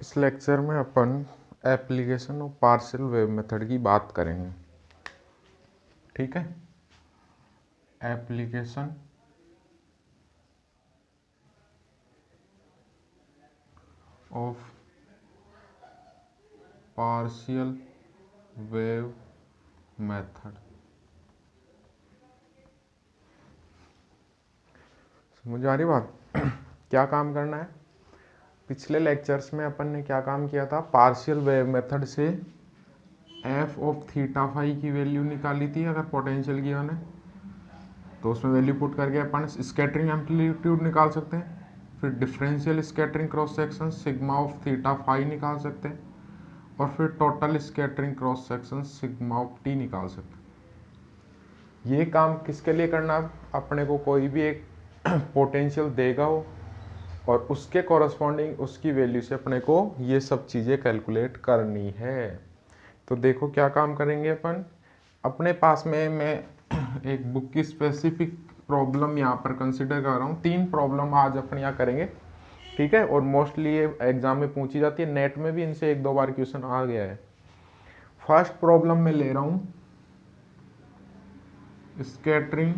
इस लेक्चर में अपन application of partial wave method की बात करेंगे। ठीक है, application of partial wave method. समझ आ रही बात? क्या काम करना है? पिछले लेक्चर्स में अपन ने क्या काम किया था? पार्शियल वेव मेथड से एफ ऑफ थीटा फाई की वैल्यू निकाली थी अगर पोटेंशियल गिवन है तो उसमें वैल्यू पुट करके अपन स्कैटरिंग एम्पलीट्यूड निकाल सकते हैं। फिर differential scattering cross section sigma of theta phi निकाल सकते हैं और फिर total scattering cross section sigma of T निकाल सकते हैं। ये काम किसके लिए करना है? अपने को कोई भी एक पोटेंशियल देगा हो और उसके कॉरस्पॉन्डिंग उसकी वैल्यू से अपने को ये सब चीज़ें कैलकुलेट करनी है। तो देखो क्या काम करेंगे अपन। अपने पास में मैं एक बुक की स्पेसिफिक प्रॉब्लम यहाँ पर कंसिडर कर रहा हूँ। 3 प्रॉब्लम आज अपन यहाँ करेंगे। ठीक है, और मोस्टली ये एग्जाम में पूछी जाती है, नेट में भी इनसे 1-2 बार क्वेश्चन आ गया है। फर्स्ट प्रॉब्लम में ले रहा हूँ scattering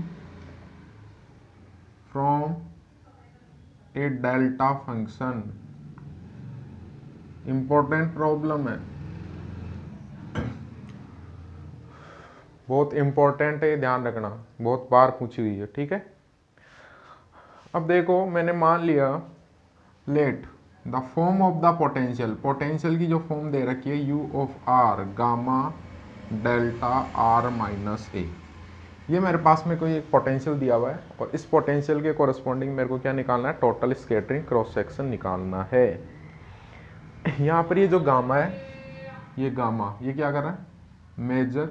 from A delta function. Important problem है, बहुत इंपॉर्टेंट है, ध्यान रखना, बहुत बार पूछी हुई है। ठीक है, अब देखो मैंने मान लिया let the form of the potential, potential की जो फॉर्म दे रखी है U of R gamma delta R minus A. ये मेरे पास में कोई एक पोटेंशियल दिया हुआ है और इस पोटेंशियल के कोरस्पॉन्डिंग मेरे को क्या निकालना है? टोटल स्कैटरिंग क्रॉस सेक्शन निकालना है। यहाँ पर ये जो गामा है, ये गामा, ये क्या कर रहा है? Measure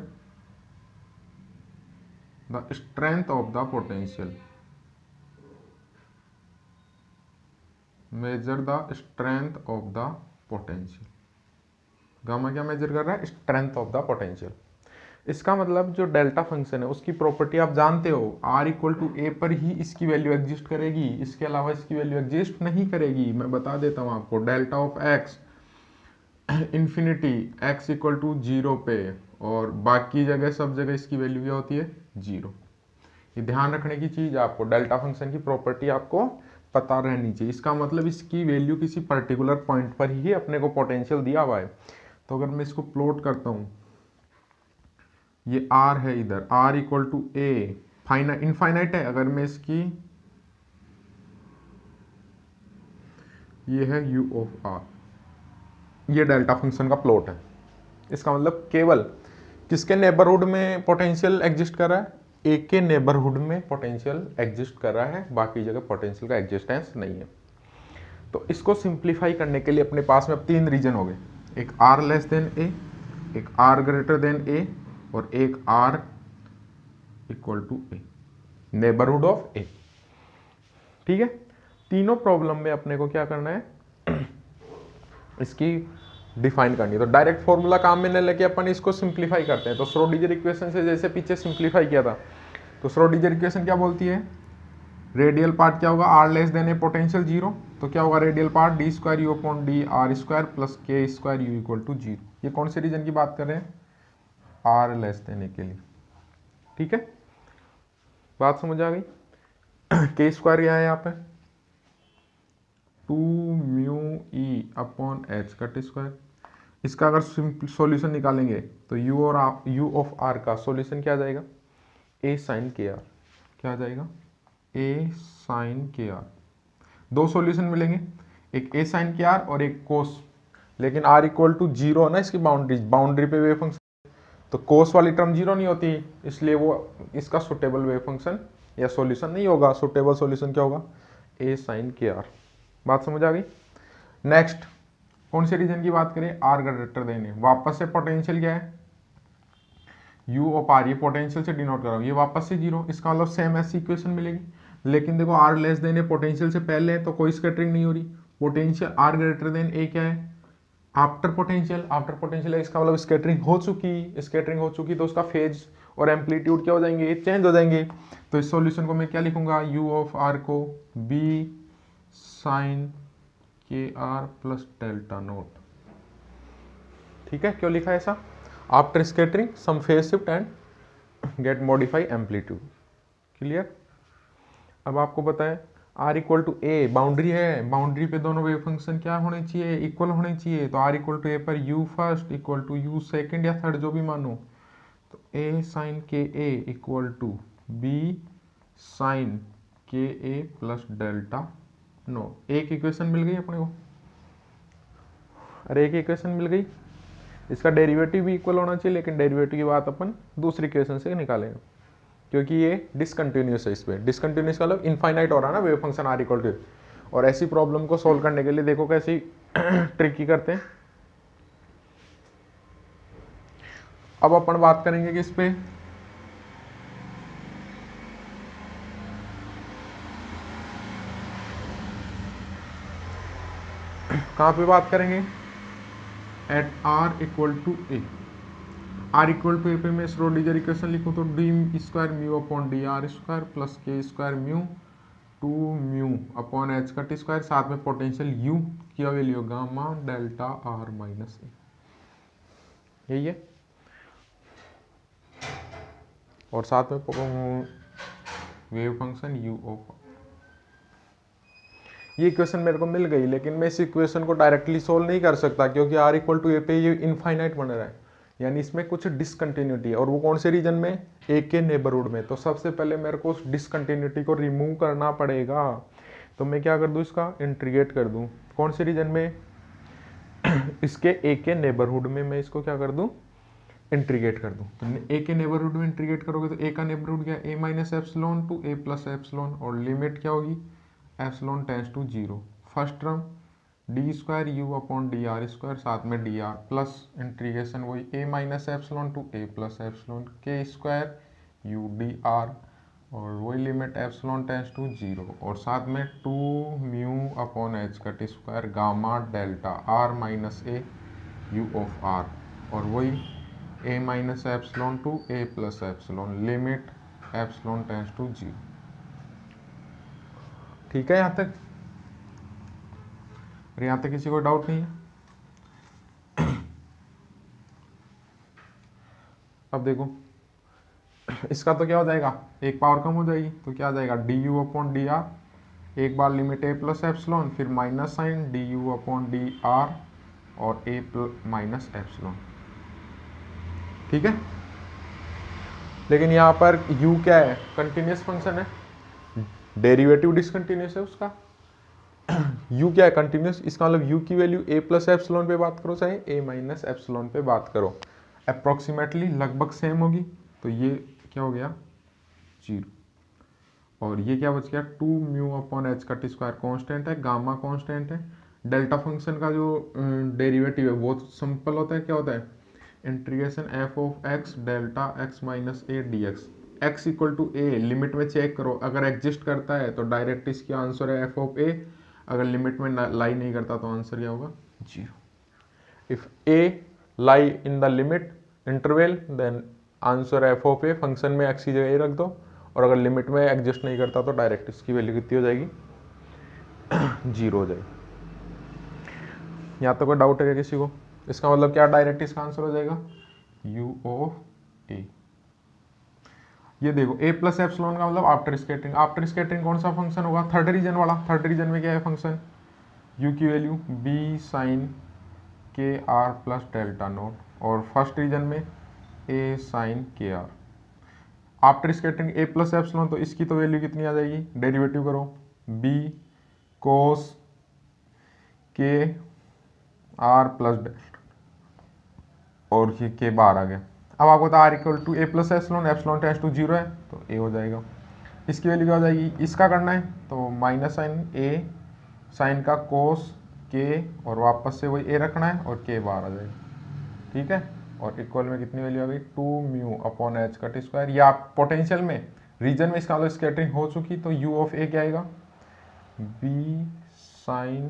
the strength of the potential, measure the strength of the potential. Gamma क्या मेजर कर रहा है? Strength of the potential. इसका मतलब जो डेल्टा फंक्शन है उसकी प्रॉपर्टी आप जानते हो, आर इक्वल टू ए पर ही इसकी वैल्यू एग्जिस्ट करेगी, इसके अलावा इसकी वैल्यू एग्जिस्ट नहीं करेगी। मैं बता देता हूँ आपको, delta of X infinity X equal to 0 पे और बाकी जगह सब जगह इसकी वैल्यू क्या होती है? 0। ये ध्यान रखने की चीज है आपको, डेल्टा फंक्शन की प्रॉपर्टी आपको पता रहनी चाहिए। इसका मतलब इसकी वैल्यू किसी पर्टिकुलर पॉइंट पर ही अपने को पोटेंशियल दिया हुआ है। तो अगर मैं इसको प्लॉट करता हूं, ये आर है, इधर R equal to A finite infinite है। अगर मैं इसकी, ये है यू ऑफ आर, ये डेल्टा फंक्शन का प्लॉट है। इसका मतलब केवल किसके नेबरहुड में पोटेंशियल एग्जिस्ट कर रहा है? ए के नेबरहुड में पोटेंशियल एग्जिस्ट कर रहा है, बाकी जगह पोटेंशियल का एग्जिस्टेंस नहीं है। तो इसको सिंप्लीफाई करने के लिए अपने पास में अब 3 रीजन हो गए, एक आर लेस देन ए, एक आर ग्रेटर देन ए और एक R equal to A, neighbourhood of A. ठीक है, तीनों प्रॉब्लम में अपने को क्या करना है? इसकी डिफाइन करनी है। तो डायरेक्ट फॉर्मूला काम में न लेके अपन इसको सिंप्लीफाई करते हैं। तो श्रोडिंगर इक्वेशन से जैसे पीछे सिंप्लीफाई किया था, तो श्रोडिंगर इक्वेशन क्या बोलती है? रेडियल पार्ट क्या होगा? R less than A potential 0, तो क्या होगा radial part? D square U upon D R square plus K square U equal to 0। ये कौन से रीजन की बात कर रहे हैं? आर लेस देन ए के लिए। ठीक है, बात समझ आ गई? के स्क्वायर क्या है यहाँ पे? 2 mu E upon H cut square. इसका अगर सॉल्यूशन निकालेंगे तो यू ऑफ आर का सॉल्यूशन क्या आ जाएगा? ए साइन के आर। क्या आ जाएगा? ए साइन के आर। 2 सॉल्यूशन मिलेंगे, एक ए साइन के आर और एक कोस। लेकिन आर इक्वल टू 0 है ना इसकी बाउंड्री पे वेव फंक्शन, तो कोस वाली टर्म 0 नहीं होती, इसलिए वो इसका सुटेबल वेव फंक्शन या सॉल्यूशन नहीं होगा। सुटेबल सॉल्यूशन क्या होगा? ए साइन के आर। बात समझ आ गई? नेक्स्ट कौन से रीजन की बात करें? आर ग्रेटर देन ए। वापस से पोटेंशियल क्या है? यू ऑफ आर, ये पोटेंशियल से डिनोट कर रहा हूँ, ये वापस से 0। इसका मतलब सेम ऐसी इक्वेशन मिलेगी। लेकिन देखो R less than A potential से पहले है तो कोई स्कैटरिंग नहीं हो रही। Potential R greater than A क्या है? After potential. आफ्टर पोटेंशियल है, इसका मतलब स्कैटरिंग हो चुकी। स्कैटरिंग हो चुकी तो उसका फेज और एम्पलीट्यूड क्या हो जाएंगे? चेंज हो जाएंगे। तो इस सॉल्यूशन को मैं क्या लिखूंगा? यू ऑफ आर को B sine K R plus delta naught. ठीक है, क्यों लिखा है ऐसा? After scattering some phase shift and get modify amplitude. Clear? अब आपको पता है R equal to A boundary है, बाउंड्री पे दोनों वेव फंक्शन क्या होने चाहिए? इक्वल होने चाहिए। तो आर इक्वल टू ए पर U first equal to U second या थर्ड जो भी मानो, तो A sine K A equal to B sine K A plus delta naught. एक इक्वेशन मिल गई अपने को। अरे एक इक्वेशन मिल गई, इसका डेरिवेटिव भी इक्वल होना चाहिए, लेकिन डेरिवेटिव की बात अपन दूसरी इक्वेशन से निकालेंगे क्योंकि ये डिसकंटिन्यूस है। इस पे डिसकंटिन्यूस का मतलब इनफाइनाइट हो रहा है ना wave function R equal to. और ऐसी प्रॉब्लम को सॉल्व करने के लिए देखो कैसी ट्रिकी करते हैं। अब अपन बात करेंगे कि इस पे कहाँ पे बात करेंगे? At R equal to A. R equal to A पे मैं श्रोडिंगर इक्वेशन लिखूँ तो D square mu upon D R square plus K square mu 2 mu upon H का टी स्क्वायर, साथ में पोटेंशियल यू की value gamma delta R minus A. यही है, और साथ में वेव फंक्शन यू ऑफ। ये इक्वेशन मेरे को मिल गई, लेकिन मैं इस इक्वेशन को डायरेक्टली सोल्व नहीं कर सकता क्योंकि आर इक्वल टू ए पे ये इनफाइनाइट बन रहा है, यानी इसमें कुछ डिसकंटिन्यूटी है। और वो कौन से रीजन में? ए के नेबरहुड में। तो सबसे पहले मेरे को उस डिसकंटिन्यूटी को रिमूव करना पड़ेगा। तो मैं क्या कर दूं? इसका इंटीग्रेट कर दूं। कौन से रीजन में? इसके ए के नेबरहुड में मैं इसको क्या कर दूं? इंटीग्रेट कर दूं। तो ए के नेबरहुड में इंटीग्रेट करोगे तो ए का नेबरहुड क्या? A minus epsilon to A plus epsilon, और लिमिट क्या होगी? Epsilon tends to 0। First term D square U upon D R square, साथ में डी आर प्लस इंटीग्रेशन वही A minus epsilon to A plus epsilon K square U D R, और वही limit epsilon tends to 0, और साथ में 2 mu upon H का T square gamma delta R minus A U of R, और वही A minus epsilon to A plus epsilon limit epsilon tends to 0। ठीक है यहाँ तक? और यहाँ तक किसी को डाउट नहीं है? अब देखो इसका तो क्या हो जाएगा? एक पावर कम हो जाएगी, तो क्या आ जाएगा? D U upon D R, एक बार लिमिट ए प्लस एप्सिलॉन, फिर minus sine D U upon D R और ए माइनस एप्सिलॉन। ठीक है, लेकिन यहाँ पर u क्या है? कंटिन्यूस फंक्शन है, डेरिवेटिव डिसकंटिन्यूस है उसका। u क्या है? कंटिन्यूस। इसका मतलब u की वैल्यू a प्लस एप्सिलॉन पे बात करो चाहे a माइनस एप्सिलॉन पे बात करो, अप्रोक्सीमेटली लगभग सेम होगी। तो ये क्या हो गया? 0, और ये क्या बच गया? 2 म्यू अपॉन एच का टी स्क्वायर कॉन्स्टेंट है, गामा कॉन्स्टेंट है। डेल्टा फंक्शन का जो डेरिवेटिव है बहुत सिंपल होता है। क्या होता है? Integration F of X delta X minus A D X. X equal to A, limit में चेक करो, अगर एग्जिस्ट करता है तो डायरेक्ट इसका आंसर है एफ ऑफ ए, अगर लिमिट में लाई नहीं करता तो आंसर क्या होगा? 0। If A lie in the limit interval then answer F of A, function में एक्स की जगह ए रख दो, और अगर लिमिट में एग्जिस्ट नहीं करता तो डायरेक्ट इसकी वैल्यू कितनी हो जाएगी? 0 हो जाएगी। यहाँ तो कोई डाउट है किसी को? इसका मतलब क्या डायरेक्ट इसका आंसर हो जाएगा? u ऑफ ए। ये देखो a प्लस एप्सिलॉन का मतलब आफ्टर स्कैटरिंग। आफ्टर स्कैटरिंग कौन सा फंक्शन होगा? थर्ड रीजन वाला। थर्ड रीजन में क्या है फंक्शन? u की value b sine K R plus delta naught, और फर्स्ट रीजन में a sine K R. After scattering a plus epsilon, तो इसकी तो वैल्यू कितनी आ जाएगी? डेरिवेटिव करो, b कोस के आर प्लस डेल्टा, और ये के बाहर आ गया। अब आपको तो R equal to A plus epsilon, epsilon tends to 0 है तो ए हो जाएगा। इसकी वैल्यू क्या हो जाएगी? इसका करना है तो माइनस साइन ए साइन का कोस के, और वापस से वही ए रखना है और के बाहर आ जाएगा। ठीक है, और इक्वल में कितनी वैल्यू आ गई? 2 म्यू अपॉन एच का टी स्क्वायर। या पोटेंशियल में रीजन में इसका मतलब स्कैटरिंग हो चुकी, तो यू ऑफ ए क्या आएगा? B sine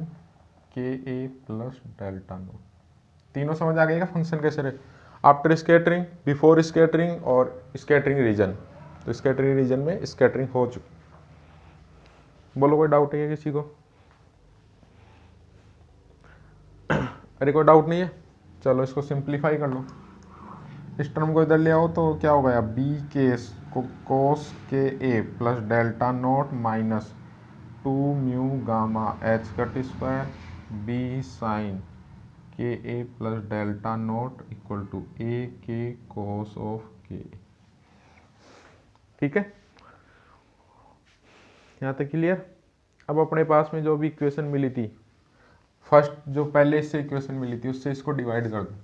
K A plus delta note. तीनों समझ आ गएगा फंक्शन कैसे रहे? आफ्टर स्कैटरिंग, बिफोर स्कैटरिंग और स्कैटरिंग रीजन। तो स्कैटरिंग रीजन में स्कैटरिंग हो चुकी। बोलो कोई डाउट है किसी को? अरे कोई डाउट नहीं है? चलो इसको सिंप्लीफाई कर लो, इस टर्म को इधर ले आओ तो क्या होगा यार, बी केस cos K A plus delta naught minus 2 mu gamma H cut square B sine K A plus delta naught equal to A K cos of के। ठीक है, यहाँ तक क्लियर? अब अपने पास में जो भी इक्वेशन मिली थी, फर्स्ट जो पहले इससे इक्वेशन मिली थी उससे इसको डिवाइड कर दो।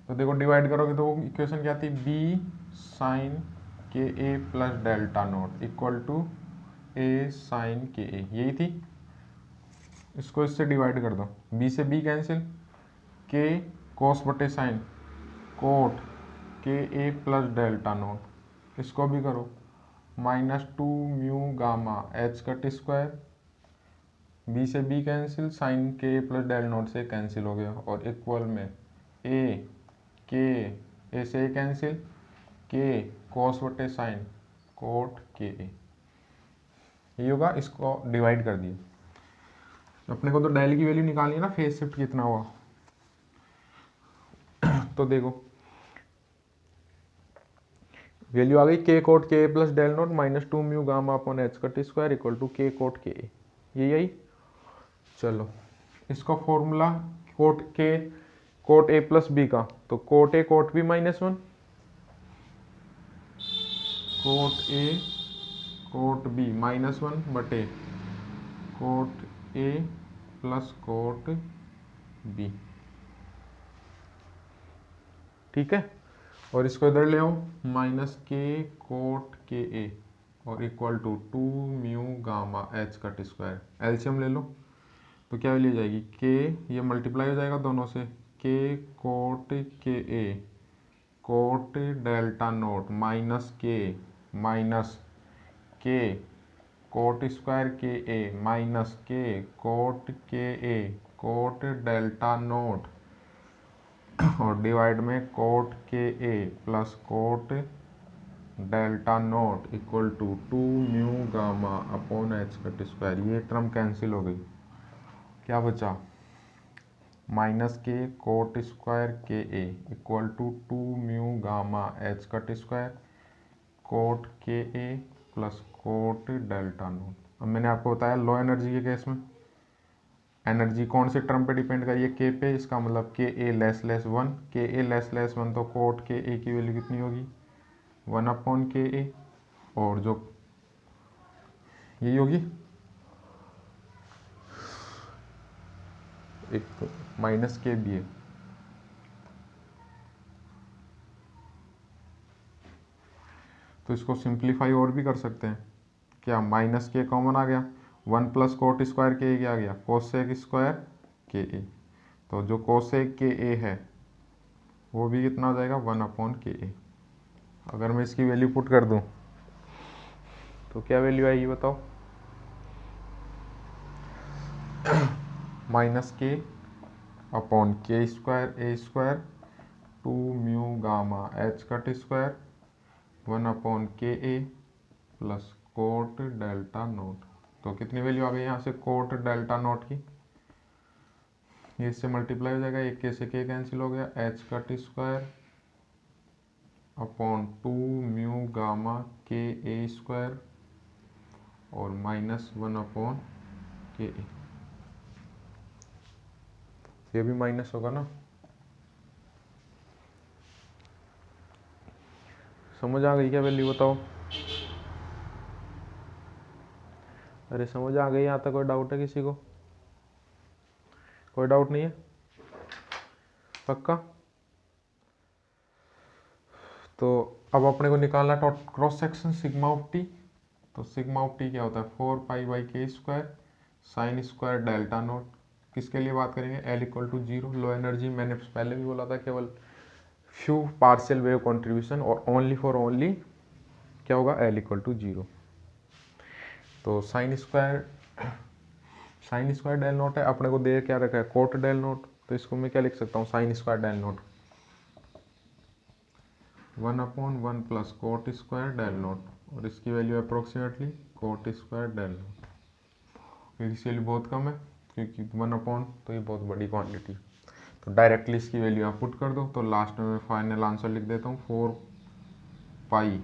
तो देखो डिवाइड करोगे तो वो इक्वेशन क्या थी, B sine K A plus delta naught equal to A sine K A, यही थी। इसको इससे डिवाइड कर दो, बी से बी कैंसिल, के कोस बटे sign coat K A plus delta not, इसको भी करो, minus 2 mu gamma H cut square, B से B cancel, sine K plus del naught से कैंसिल हो गया, और इक्वल में ए के ए से कैंसिल, के कॉस बटे साइन कोट के ए, ये होगा। इसको डिवाइड कर दिया। अपने को तो डेल की वैल्यू निकालनी है ना, फेज शिफ्ट कितना हुआ। तो देखो वैल्यू आ गई, K cot K plus del naught minus 2 mu gamma upon H cut square equal to K cot K, ये यही। चलो इसका formula cot A plus B का, तो cot A cot B -1, cot A cot B -1 बटे cot A plus cot B. ठीक है, और इसको इधर ले आओ, minus K cot K A और equal to 2 mu gamma H cut square, LCM ले लो तो क्या वैल्यू जाएगी, के ये मल्टीप्लाई हो जाएगा दोनों से, K cot K A cot delta naught minus K cot square K A minus K cot K A cot delta naught और डिवाइड में cot K A plus cot delta naught equal to 2 mu gamma upon H cut square. ये term cancel हो गई, क्या बचा, minus K cot square K A equal to 2 mu gamma H cut square cot K A plus cot delta naught. अब मैंने आपको बताया लो energy के केस में एनर्जी कौन से टर्म पे डिपेंड करिए, के पे, इसका मतलब के ए लेस लेस 1, के ए लेस लेस 1 तो कोट के ए की वैल्यू कितनी होगी, 1 अपॉन के ए, और जो यही होगी एक माइनस के भी है। तो इसको सिंप्लीफाई और भी कर सकते हैं, क्या माइनस के कॉमन आ गया, 1 प्लस कोट स्क्वायर के ए क्या आ गया, कोसेक स्क्वायर के ए, तो जो कोसेक के ए है वो भी कितना हो जाएगा, 1 अपॉन के ए। अगर मैं इसकी वैल्यू पुट कर दूं तो क्या वैल्यू आएगी बताओ, minus K upon K square A square 2 mu gamma H cut square 1 upon K A plus cot delta naught. तो कितनी वैल्यू आ गई यहाँ से कोट डेल्टा नोट की, ये इससे मल्टीप्लाई हो जाएगा, एक के से के कैंसिल हो गया, H cut square upon 2 mu gamma के ए स्क्वायर और -1 अपॉन के ए, ये भी माइनस होगा ना। समझ आ गई क्या वैल्यू बताओ, अरे समझ आ गई, यहाँ तक कोई डाउट है किसी को, कोई डाउट नहीं है पक्का। तो अब अपने को निकालना cross section sigma of T, तो सिग्मा ऑफ टी क्या होता है, 4 pi by K square sine square delta naught, किसके लिए बात करेंगे, L equal to 0, low energy, मैंने पहले भी बोला था केवल फ्यू पार्शियल वेव कंट्रीब्यूशन और ओनली फॉर ओनली क्या होगा, एल इक्वल टू 0। तो साइन स्क्वायर डेल नोट है, अपने को दे क्या रखा है, कोट डेल नोट, तो इसको मैं क्या लिख सकता हूँ, sine square del naught 1 upon 1 plus cot square del naught और इसकी value approximately cot square del naught, क्योंकि इसकी वैल्यू बहुत कम है, क्योंकि 1/, तो ये बहुत बड़ी क्वांटिटी। तो डायरेक्टली इसकी वैल्यू आप पुट कर दो। तो लास्ट में मैं फाइनल आंसर लिख देता हूँ 4 पाई।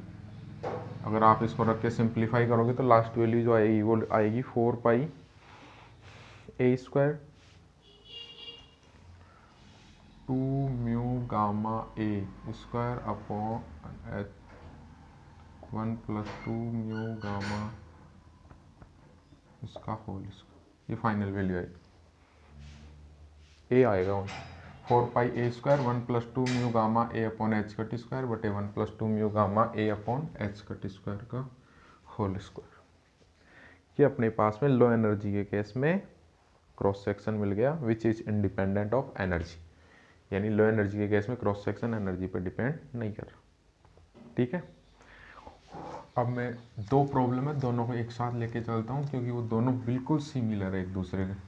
अगर आप इसको रख के सिंप्लीफाई करोगे तो लास्ट वैल्यू जो आएगी वो आएगी 4 pi A square 2 mu gamma A square upon H 1 + 2 mu gamma इसका होल स्क्वायर। ये फाइनल वैल्यू आएगी, ए आएगा 4 pi A square 1 + 2 mu gamma A upon H cut square बटे 1 + 2 mu gamma A upon H cut square का whole square. ये अपने पास में लो एनर्जी के केस में क्रॉस सेक्शन मिल गया which is independent of energy, यानी लो एनर्जी के केस में क्रॉस सेक्शन एनर्जी पर डिपेंड नहीं कर रहा। ठीक है, अब मैं 2 प्रॉब्लम है दोनों को एक साथ लेके चलता हूँ, क्योंकि वो दोनों बिल्कुल सिमिलर है एक दूसरे के।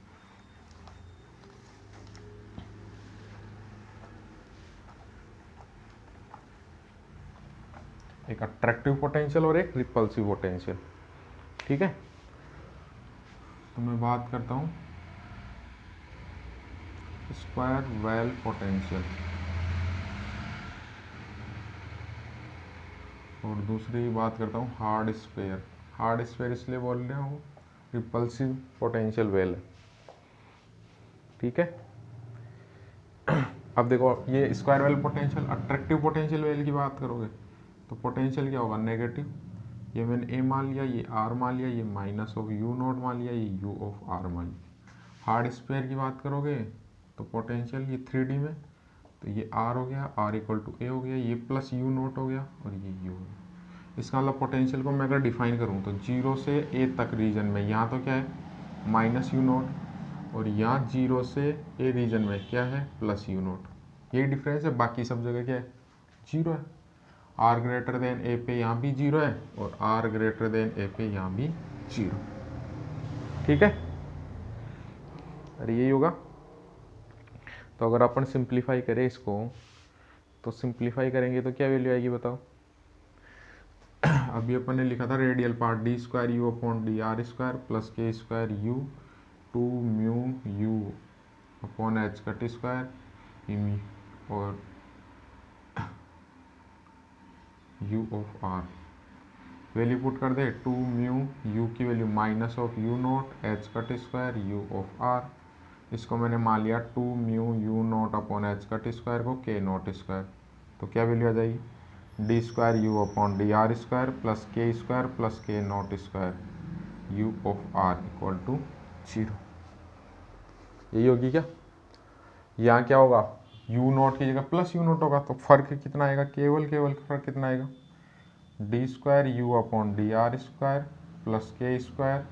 एक अट्रैक्टिव पोटेंशियल और एक रिपल्सिव पोटेंशियल। ठीक है, तो मैं बात करता हूँ स्क्वायर वेल पोटेंशियल और दूसरी बात करता हूँ हार्ड स्फीयर। हार्ड स्फीयर इसलिए बोल रहा हूँ रिपल्सिव पोटेंशियल वेल है। ठीक है, अब देखो ये square well potential attractive potential well की बात करोगे तो पोटेंशियल क्या होगा नेगेटिव। ये मैंने ए मान लिया, ये आर मान लिया, ये माइनस ऑफ यू नॉट मान लिया, ये यू ऑफ आर मान लिया। हार्ड स्फीयर की बात करोगे तो पोटेंशियल ये 3D में, तो ये आर हो गया, आर इक्वल टू ए हो गया, ये प्लस यू नॉट हो गया और ये यू हो गया। इसका मतलब पोटेंशियल को मैं अगर डिफाइन करूँ तो 0 से ए तक रीजन में यहाँ तो क्या है माइनस यू नॉट, और यहाँ 0 से ए रीजन में क्या है प्लस यू नॉट। यही डिफरेंस है, बाकी सब जगह क्या है 0 है। आर ग्रेटर देन ए पे यहाँ भी 0 है और आर ग्रेटर देन ए पे यहाँ भी 0। ठीक है, अरे यही होगा। तो अगर अपन सिंप्लीफाई करें इसको तो सिंप्लीफाई करेंगे तो क्या वैल्यू आएगी बताओ। अभी अपन ने लिखा था radial part D square U upon D R square plus K square U 2 mu U upon H cut square और U of R. Value put कर दे 2 म्यू यू की value minus of U naught H cut square U of R. इसको मैंने मान लिया 2 mu U naught upon H cut square को K naught square. तो क्या वैल्यू आ जाएगी D square U upon D R square plus K square plus K naught square U of R equal to 0। यही होगी क्या। यहाँ क्या होगा यू नॉट की जगह प्लस यू नॉट होगा, तो फर्क कितना आएगा केवल फर्क कितना आएगा D square U upon D R square plus K square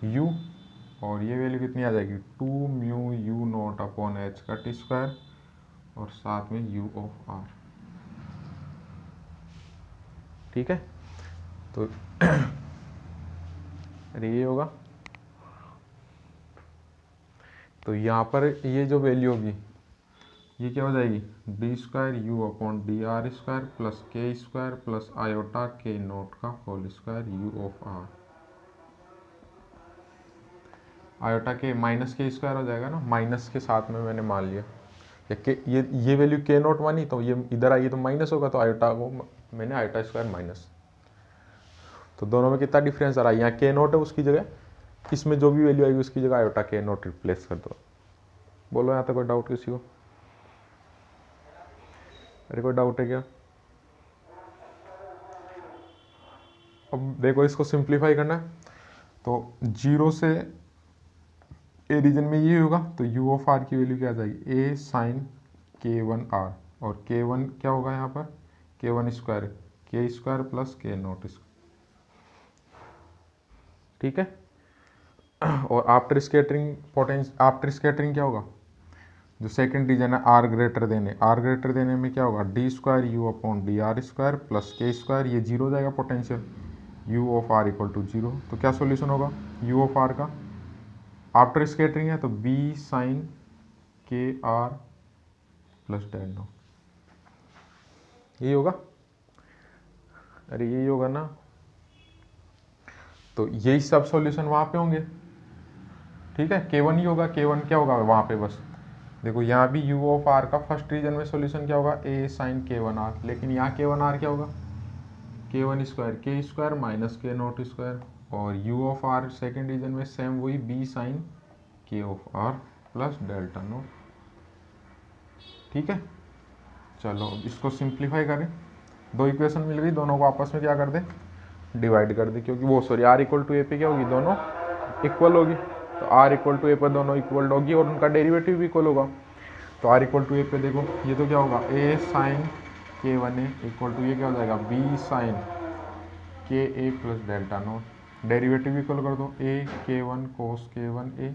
you, और ये वैल्यू कितनी आ जाएगी 2 mu U naught upon H cut square और साथ में यू ऑफ आर। ठीक है, तो अरे ये होगा, तो यहाँ पर ये जो वैल्यू होगी ये क्या हो जाएगी D square U upon D R square plus K square plus iota K naught का whole square U of R. Iota K minus K square हो जाएगा ना, माइनस के साथ में मैंने मान लिया या के ये वैल्यू के नॉट मानी तो ये इधर आई तो माइनस होगा, तो आयोटा को मैंने आयोटा स्क्वायर माइनस। तो दोनों में कितना डिफरेंस आ रहा है, यहाँ के नॉट है उसकी जगह इसमें जो भी वैल्यू आएगी उसकी जगह आयोटा के नॉट रिप्लेस कर दो। बोलो यहाँ तक कोई डाउट किसी को। अरे कोई डाउट है क्या। अब देखो इसको सिंप्लीफाई करना है तो 0 से ए रीजन में ये होगा, तो यू ऑफ आर की वैल्यू क्या आ जाएगी ए साइन k1 आर, और k1 क्या होगा यहाँ पर k1 square K square plus K naught square. ठीक है, और आफ्टर स्कैटरिंग क्या होगा जो सेकंड रीजन है आर ग्रेटर देने में क्या होगा D square U upon D R square plus K square, ये 0 हो जाएगा potential U of R equal to 0। तो क्या सॉल्यूशन होगा यू ऑफ आर का, आफ्टर स्कैटरिंग है तो B sine K R plus del naught, यही होगा। अरे यही होगा ना, तो यही सब सॉल्यूशन वहाँ पे होंगे, ठीक है। K1 ही होगा, K1 क्या होगा वहाँ पे बस, देखो यहाँ भी u ऑफ r का फर्स्ट रीजन में सॉल्यूशन क्या होगा, a साइन K1r, लेकिन यहाँ K1r क्या होगा, K1 square k square minus k naught square, और u ऑफ r सेकेंड रीजन में सेम वही b sine k of r plus delta naught, ठीक है। चलो इसको सिंप्लीफाई करें, दो इक्वेशन मिल गई, दोनों को आपस में क्या कर दे, डिवाइड कर दे, क्योंकि वो sorry r equal to A पे क्या होगी, दोनों इक्वल होगी, तो r इक्वल टू ए पर दोनों इक्वल होगी और उनका डेरिवेटिव भी इक्वल होगा। तो r इक्वल टू ए पे देखो ये तो क्या होगा, a sign K1a equal to ये क्या हो जाएगा, b sine Ka plus delta naught, derivative equal कर दो, a K1 cos K1a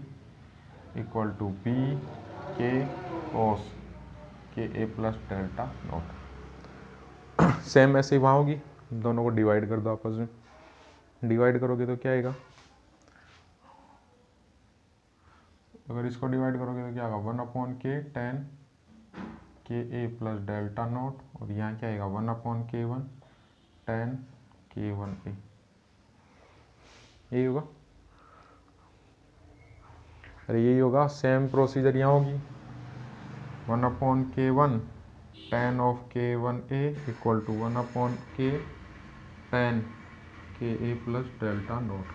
equal to b k cos Ka plus delta naught. Same ऐसे ही वहाँ होगी, दोनों को डिवाइड कर दो आपस में, डिवाइड करोगे तो क्या आएगा, अगर इसको डिवाइड करोगे तो क्या होगा, 1/k tan Ka plus delta naught, और यहाँ क्या आएगा 1/K1 tan K1a, यही होगा। अरे यही होगा, सेम प्रोसीजर यहाँ होगी, 1/K1 tan of K1a equal to 1/K tan Ka plus delta naught.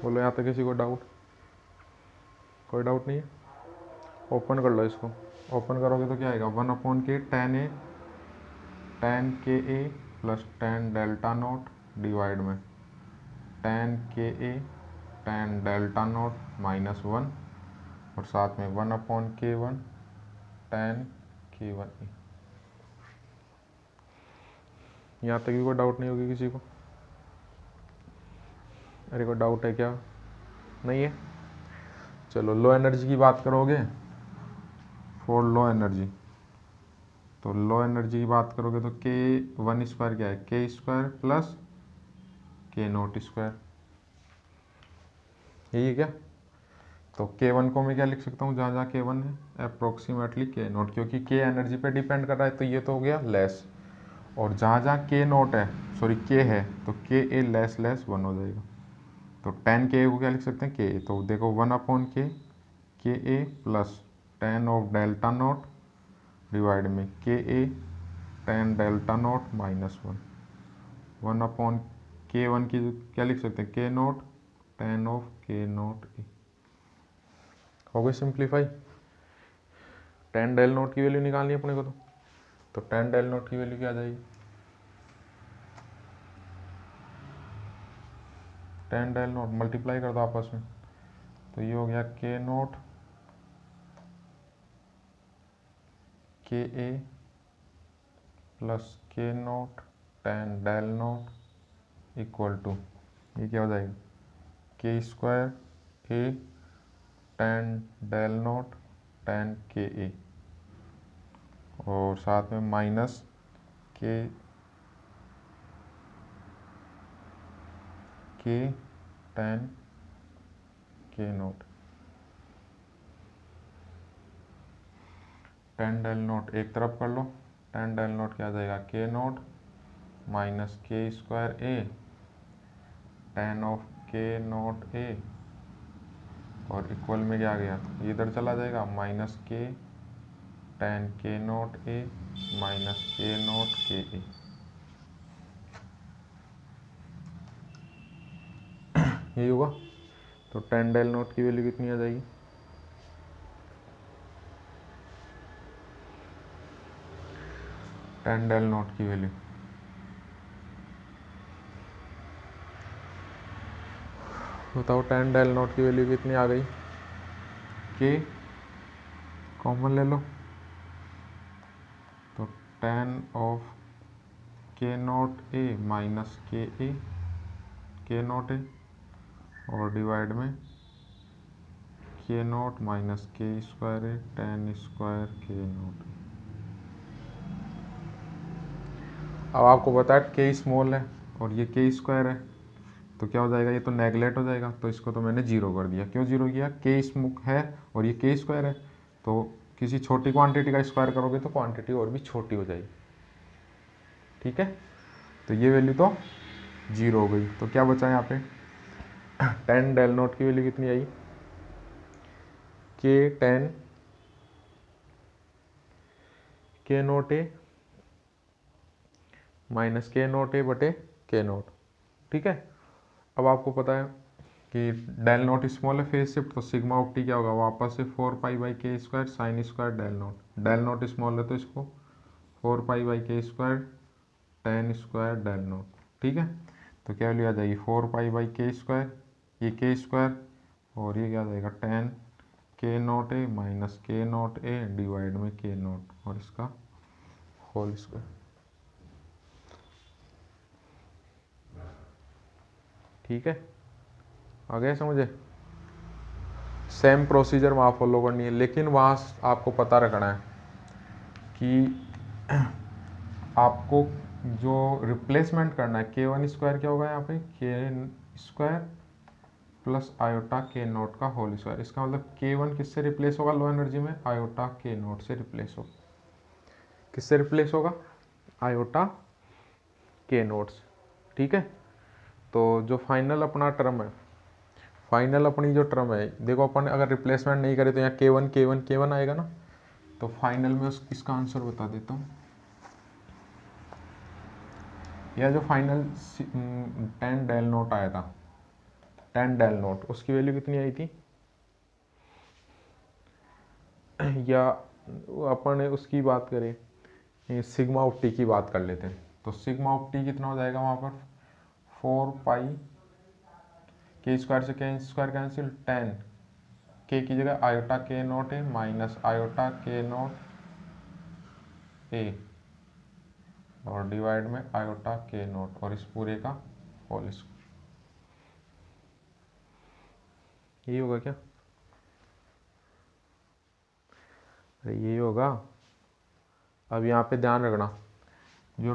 बोलो यहाँ तक किसी को डाउट, कोई डाउट नहीं है, ओपन कर लो इसको, ओपन करोगे तो क्या आएगा, 1/K tan Ka plus tan delta naught divide में tan Ka tan delta naught -1, और साथ में 1/K1 tan K1a। यहाँ तक भी कोई डाउट नहीं होगी किसी को, अरे कोई डाउट है क्या, नहीं है। चलो लो एनर्जी की बात करोगे, फॉर लो एनर्जी, तो लो एनर्जी की बात करोगे तो K1 स्क्वायर क्या है, k square plus k note square, यही है क्या। तो K1 को मैं क्या लिख सकता हूँ, जहाँ जहाँ K1 है अप्रोक्सीमेटली k नोट, क्योंकि k एनर्जी पे डिपेंड कर रहा है, तो ये तो हो गया लेस, और जहाँ जहाँ k नोट है सॉरी k है तो Ka लेस लेस 1 हो जाएगा, तो tan Ka को क्या लिख सकते हैं, Ka, तो देखो 1/K Ka plus tan of delta naught divide में Ka tan delta naught -1, 1/K1 की क्या लिख सकते हैं, k naught tan of k note a, हो गई सिंप्लीफाई। tan डेल नोट की वैल्यू निकालनी है अपने को, तो tan डेल नोट की वैल्यू क्या आ जाएगी, tan डेल नोट मल्टीप्लाई कर दो आपस में, तो ये हो गया k naught Ka plus k naught tan del naught equal to ये क्या हो जाएगा, k square a tan del naught tan Ka, और साथ में minus k tan k naught, tan del naught एक तरफ कर लो, tan डेल नोट क्या आ जाएगा, k note minus k square a tan of k note a, और इक्वल में क्या आ गया, इधर चला जाएगा minus k tan k note a minus k naught Ka, यही होगा। तो tan डेल नोट की वैल्यू कितनी आ जाएगी, tan डेल नोट की वैल्यू बताओ, tan डेल नोट की वैल्यू कितनी आ गई, k कॉमन ले लो, तो tan of k note a minus k note a, और डिवाइड में k note minus k square है tan स्क्वायर k नोट। अब आपको पता है k स्मॉल है और ये k स्क्वायर है, तो क्या हो जाएगा, ये तो नेगलेक्ट हो जाएगा, तो इसको तो मैंने जीरो कर दिया, क्यों जीरो किया, k स्मॉल है और ये k स्क्वायर है, तो किसी छोटी क्वांटिटी का स्क्वायर करोगे तो क्वांटिटी और भी छोटी हो जाएगी। ठीक है, तो ये वैल्यू तो 0 हो गई। तो क्या बचा यहाँ पे, tan डेल नोट की वैल्यू कितनी आई, के tan के नोट ए माइनस के नोट ए बटे के नोट। ठीक है, अब आपको पता है कि डेल नोट स्मॉल है फेज शिफ्ट, तो सिग्मा ऑफ टी क्या होगा, वापस से 4 पाई/के² sine square del naught. Del naught small है तो इसको 4 पाई/के² tan स्क्वायर डेल नोट। ठीक है, तो क्या वैल्यू आ जाएगी 4 पाई/के², ये के² और ये क्या आ जाएगा tan के नोट ए माइनस के नोट ए डिवाइड में के नोट और इसका होल स्क्वायर। ठीक है, आ गया समझे। सेम प्रोसीजर वहाँ फॉलो करनी है, लेकिन वहाँ आपको पता रखना है कि आपको जो रिप्लेसमेंट करना है, k1² क्या होगा यहाँ पे, k² प्लस आयोटा के नोट का होल स्क्वायर। इसका मतलब k1 किससे रिप्लेस होगा लो एनर्जी में, आयोटा के नोट से रिप्लेस होगा। किससे रिप्लेस होगा, आयोटा के नोट्स। ठीक है, तो जो फाइनल अपना टर्म है, फाइनल अपनी जो टर्म है, देखो अपन अगर रिप्लेसमेंट नहीं करे तो यहाँ k1 आएगा ना, तो फाइनल में इसका आंसर बता देता हूँ। यह जो फाइनल tan डेल नोट आया था, tan डेल नोट, उसकी वैल्यू कितनी आई थी, या अपन उसकी बात करें, सिग्मा ऑफ टी की बात कर लेते हैं, तो सिग्मा ऑफ टी कितना हो जाएगा वहाँ पर 4 पाई/के² से के² कैंसिल, tan के की जगह आयोटा के नोट ए माइनस आयोटा के नोट ए और डिवाइड में आयोटा के नोट और इस पूरे का होल स्क्वायर। यही होगा क्या, अरे यही होगा। अब यहाँ पे ध्यान रखना, जो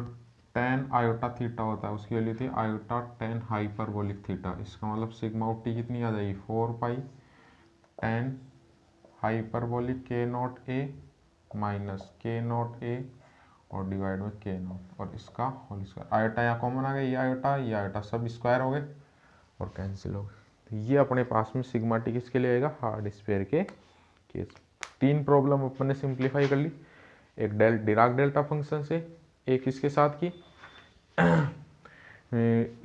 tan आयोटा थीटा होता है उसकी वैल्यू थी आयोटा tan हाइपरबोलिक थीटा। इसका मतलब सिग्मा ऑफ टी कितनी आ जाएगी 4 पाई tan हाइपरबोलिक के नोट ए माइनस के नोट ए और डिवाइड में के नोट और इसका होल स्क्वायर। आयोटा यहाँ कॉमन आ गया, ये आयोटा सब स्क्वायर हो गए और कैंसिल हो गए। तो ये अपने पास में सिग्मा टी किसके लिए आएगा, हार्ड स्फीयर के केस। 3 प्रॉब्लम अपन ने सिंप्लीफाई कर ली, एक डिराक डेल्टा फंक्शन से, एक इसके साथ की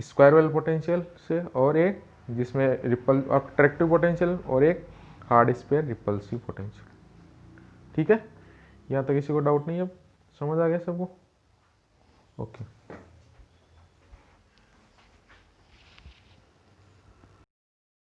स्क्वायर वेल पोटेंशियल से, और एक जिसमें रिपल अट्रैक्टिव पोटेंशियल और एक हार्ड स्फीयर रिपल्सिव पोटेंशियल। ठीक है, यहाँ तक किसी को डाउट नहीं है, अब समझ आ गया सबको, ओके।